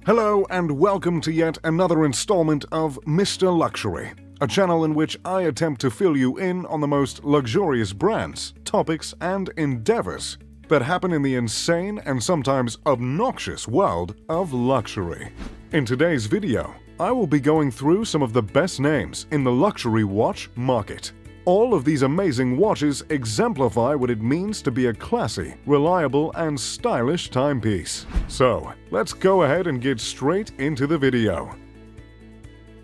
Hello and welcome to yet another installment of Mr. Luxury, a channel in which I attempt to fill you in on the most luxurious brands, topics, and endeavors that happen in the insane and sometimes obnoxious world of luxury. In today's video, I will be going through some of the best names in the luxury watch market. All of these amazing watches exemplify what it means to be a classy, reliable, and stylish timepiece. So, let's go ahead and get straight into the video.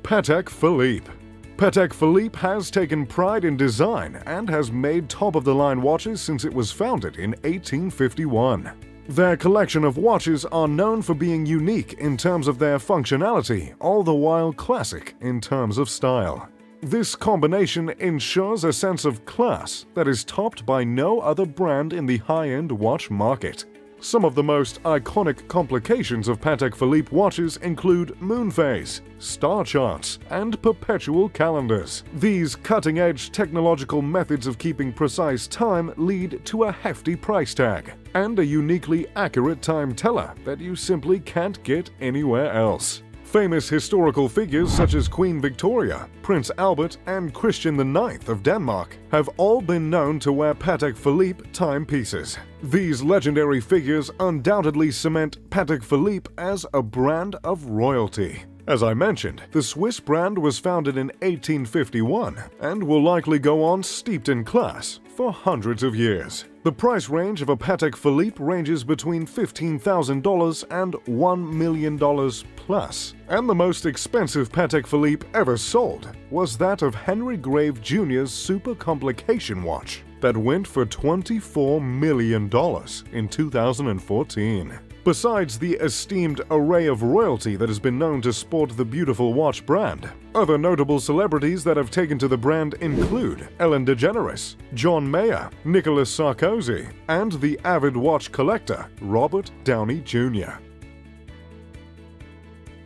Patek Philippe. Patek Philippe has taken pride in design and has made top-of-the-line watches since it was founded in 1851. Their collection of watches are known for being unique in terms of their functionality, all the while classic in terms of style. This combination ensures a sense of class that is topped by no other brand in the high-end watch market. Some of the most iconic complications of Patek Philippe watches include moon phase, star charts, and perpetual calendars. These cutting-edge technological methods of keeping precise time lead to a hefty price tag and a uniquely accurate time teller that you simply can't get anywhere else. Famous historical figures such as Queen Victoria, Prince Albert, and Christian IX of Denmark have all been known to wear Patek Philippe timepieces. These legendary figures undoubtedly cement Patek Philippe as a brand of royalty. As I mentioned, the Swiss brand was founded in 1851 and will likely go on steeped in class for hundreds of years. The price range of a Patek Philippe ranges between $15,000 and $1 million plus, and the most expensive Patek Philippe ever sold was that of Henry Grave Jr.'s Super Complication watch that went for $24 million in 2014. Besides the esteemed array of royalty that has been known to sport the beautiful watch brand, other notable celebrities that have taken to the brand include Ellen DeGeneres, John Mayer, Nicolas Sarkozy, and the avid watch collector Robert Downey Jr.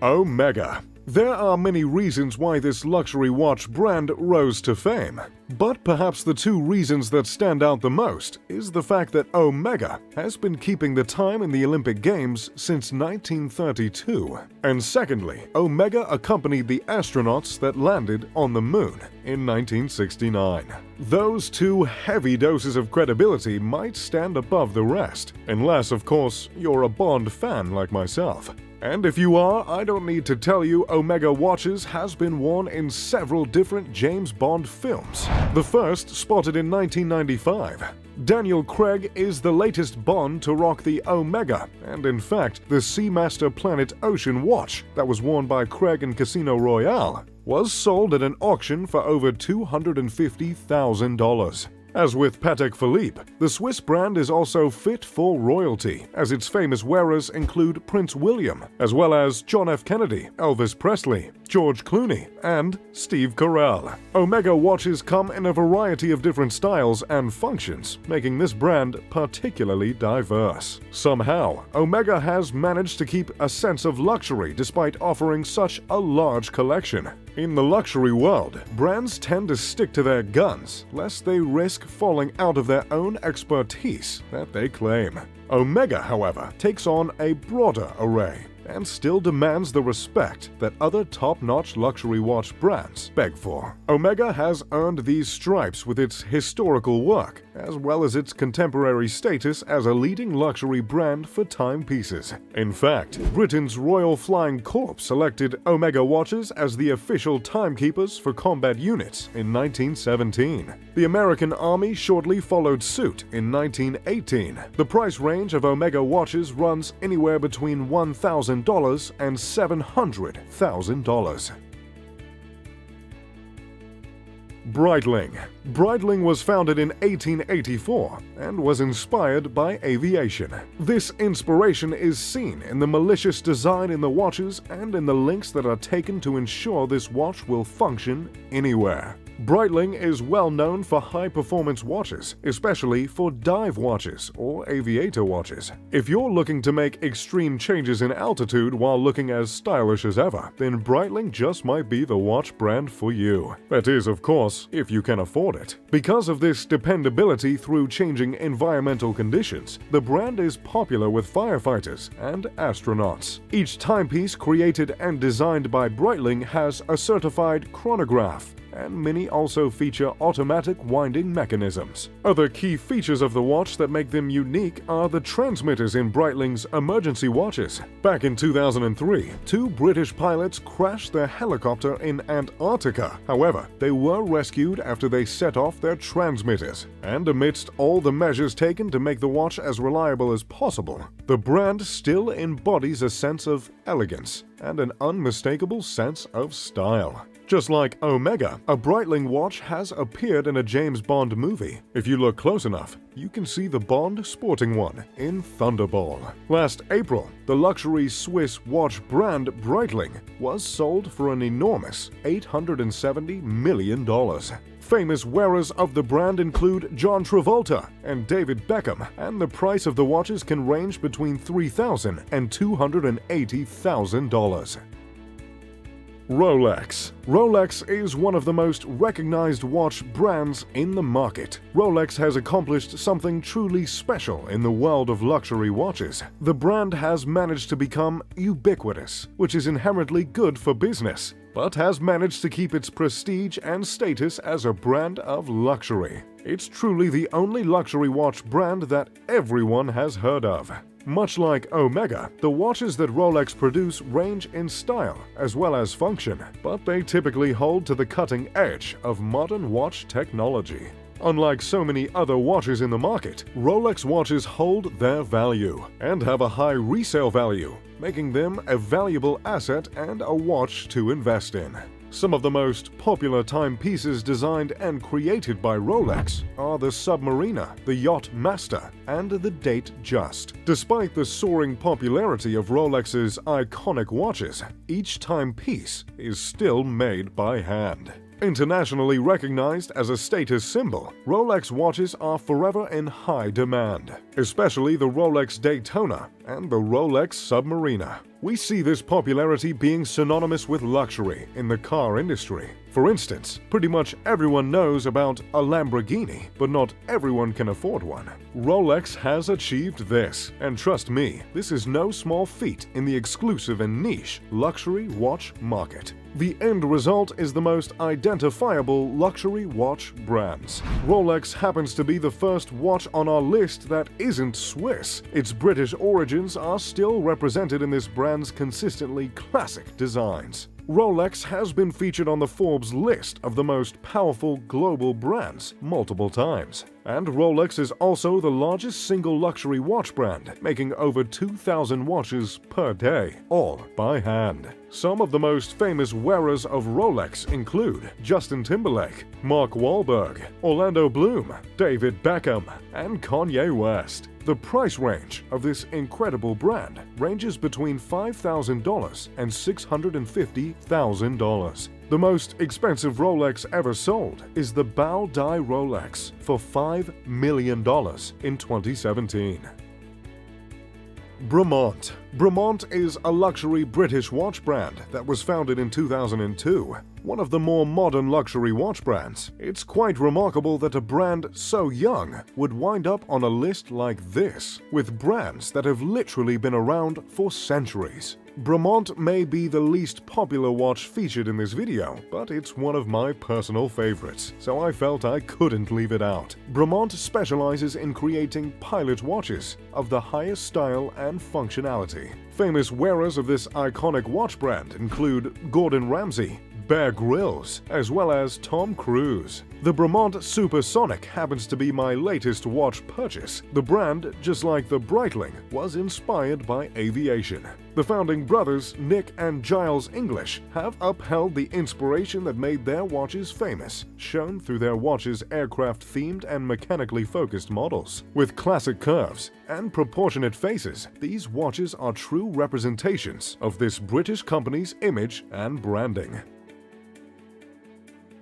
Omega. There are many reasons why this luxury watch brand rose to fame, but perhaps the two reasons that stand out the most is the fact that Omega has been keeping the time in the Olympic Games since 1932, and secondly, Omega accompanied the astronauts that landed on the moon in 1969. Those two heavy doses of credibility might stand above the rest, unless, of course, you're a Bond fan like myself. And if you are, I don't need to tell you Omega watches has been worn in several different James Bond films. The first spotted in 1995. Daniel Craig is the latest Bond to rock the Omega, and in fact, the Seamaster Planet Ocean watch that was worn by Craig in Casino Royale was sold at an auction for over $250,000. As with Patek Philippe, the Swiss brand is also fit for royalty, as its famous wearers include Prince William, as well as John F. Kennedy, Elvis Presley, George Clooney, and Steve Carell. Omega watches come in a variety of different styles and functions, making this brand particularly diverse. Somehow, Omega has managed to keep a sense of luxury despite offering such a large collection. In the luxury world, brands tend to stick to their guns, lest they risk falling out of their own expertise that they claim. Omega, however, takes on a broader array and still demands the respect that other top-notch luxury watch brands beg for. Omega has earned these stripes with its historical work, as well as its contemporary status as a leading luxury brand for timepieces. In fact, Britain's Royal Flying Corps selected Omega watches as the official timekeepers for combat units in 1917. The American Army shortly followed suit in 1918. The price range of Omega watches runs anywhere between $1,000 and $700,000. Breitling. Breitling was founded in 1884 and was inspired by aviation. This inspiration is seen in the malicious design in the watches and in the links that are taken to ensure this watch will function anywhere. Breitling is well known for high-performance watches, especially for dive watches or aviator watches. If you're looking to make extreme changes in altitude while looking as stylish as ever, then Breitling just might be the watch brand for you. That is, of course, if you can afford it. Because of this dependability through changing environmental conditions, the brand is popular with firefighters and astronauts. Each timepiece created and designed by Breitling has a certified chronograph, and many also feature automatic winding mechanisms. Other key features of the watch that make them unique are the transmitters in Breitling's emergency watches. Back in 2003, 2 British pilots crashed their helicopter in Antarctica. However, they were rescued after they set off their transmitters. And amidst all the measures taken to make the watch as reliable as possible, the brand still embodies a sense of elegance and an unmistakable sense of style. Just like Omega, a Breitling watch has appeared in a James Bond movie. If you look close enough, you can see the Bond sporting one in Thunderball. Last April, the luxury Swiss watch brand Breitling was sold for an enormous $870 million. Famous wearers of the brand include John Travolta and David Beckham, and the price of the watches can range between $3,000 and $280,000. Rolex. Rolex is one of the most recognized watch brands in the market. Rolex has accomplished something truly special in the world of luxury watches. The brand has managed to become ubiquitous, which is inherently good for business, but has managed to keep its prestige and status as a brand of luxury. It's truly the only luxury watch brand that everyone has heard of. Much like Omega, the watches that Rolex produce range in style as well as function, but they typically hold to the cutting edge of modern watch technology. Unlike so many other watches in the market, Rolex watches hold their value and have a high resale value, making them a valuable asset and a watch to invest in. Some of the most popular timepieces designed and created by Rolex are the Submariner, the Yacht Master, and the Datejust. Despite the soaring popularity of Rolex's iconic watches, each timepiece is still made by hand. Internationally recognized as a status symbol, Rolex watches are forever in high demand, especially the Rolex Daytona and the Rolex Submariner. We see this popularity being synonymous with luxury in the car industry. For instance, pretty much everyone knows about a Lamborghini, but not everyone can afford one. Rolex has achieved this, and trust me, this is no small feat in the exclusive and niche luxury watch market. The end result is the most identifiable luxury watch brands. Rolex happens to be the first watch on our list that isn't Swiss. Its British origins are still represented in this brand's consistently classic designs. Rolex has been featured on the Forbes list of the most powerful global brands multiple times. And Rolex is also the largest single luxury watch brand, making over 2,000 watches per day, all by hand. Some of the most famous wearers of Rolex include Justin Timberlake, Mark Wahlberg, Orlando Bloom, David Beckham, and Kanye West. The price range of this incredible brand ranges between $5,000 and $650,000. The most expensive Rolex ever sold is the Bao Dai Rolex for $5 million in 2017. Bremont. Bremont is a luxury British watch brand that was founded in 2002. One of the more modern luxury watch brands. It's quite remarkable that a brand so young would wind up on a list like this, with brands that have literally been around for centuries. Bremont may be the least popular watch featured in this video, but it's one of my personal favorites, so I felt I couldn't leave it out. Bremont specializes in creating pilot watches of the highest style and functionality. Famous wearers of this iconic watch brand include Gordon Ramsay, Bear Grylls, as well as Tom Cruise. The Bremont Supersonic happens to be my latest watch purchase. The brand, just like the Breitling, was inspired by aviation. The founding brothers, Nick and Giles English, have upheld the inspiration that made their watches famous, shown through their watches' aircraft-themed and mechanically focused models. With classic curves and proportionate faces, these watches are true representations of this British company's image and branding.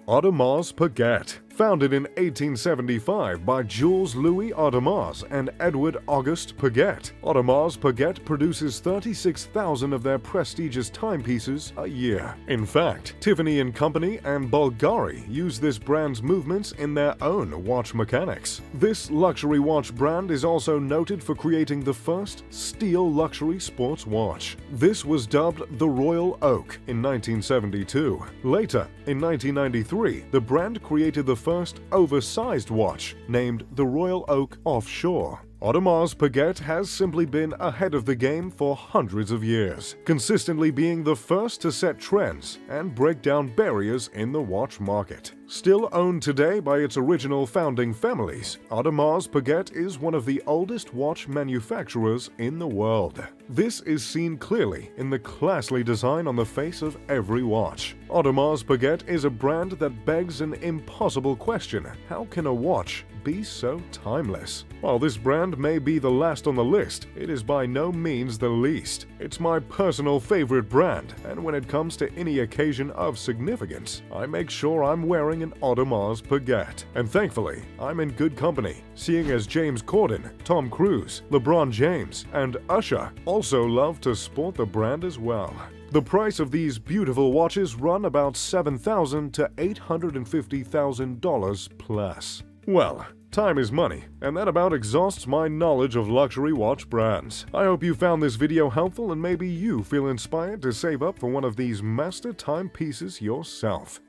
Audemars Piguet. Founded in 1875 by Jules Louis Audemars and Edward Auguste Piguet, Audemars Piguet produces 36,000 of their prestigious timepieces a year. In fact, Tiffany & Company and Bulgari use this brand's movements in their own watch mechanics. This luxury watch brand is also noted for creating the first steel luxury sports watch. This was dubbed the Royal Oak in 1972. Later, in 1993, the brand created the first oversized watch, named the Royal Oak Offshore. Audemars Piguet has simply been ahead of the game for hundreds of years, consistently being the first to set trends and break down barriers in the watch market. Still owned today by its original founding families, Audemars Piguet is one of the oldest watch manufacturers in the world. This is seen clearly in the classy design on the face of every watch. Audemars Piguet is a brand that begs an impossible question: how can a watch be so timeless? While this brand may be the last on the list, it is by no means the least. It's my personal favorite brand, and when it comes to any occasion of significance, I make sure I'm wearing an Audemars Piguet. And thankfully, I'm in good company, seeing as James Corden, Tom Cruise, LeBron James, and Usher also love to sport the brand as well. The price of these beautiful watches run about $7,000 to $850,000 plus. Well, time is money, and that about exhausts my knowledge of luxury watch brands. I hope you found this video helpful and maybe you feel inspired to save up for one of these master timepieces yourself.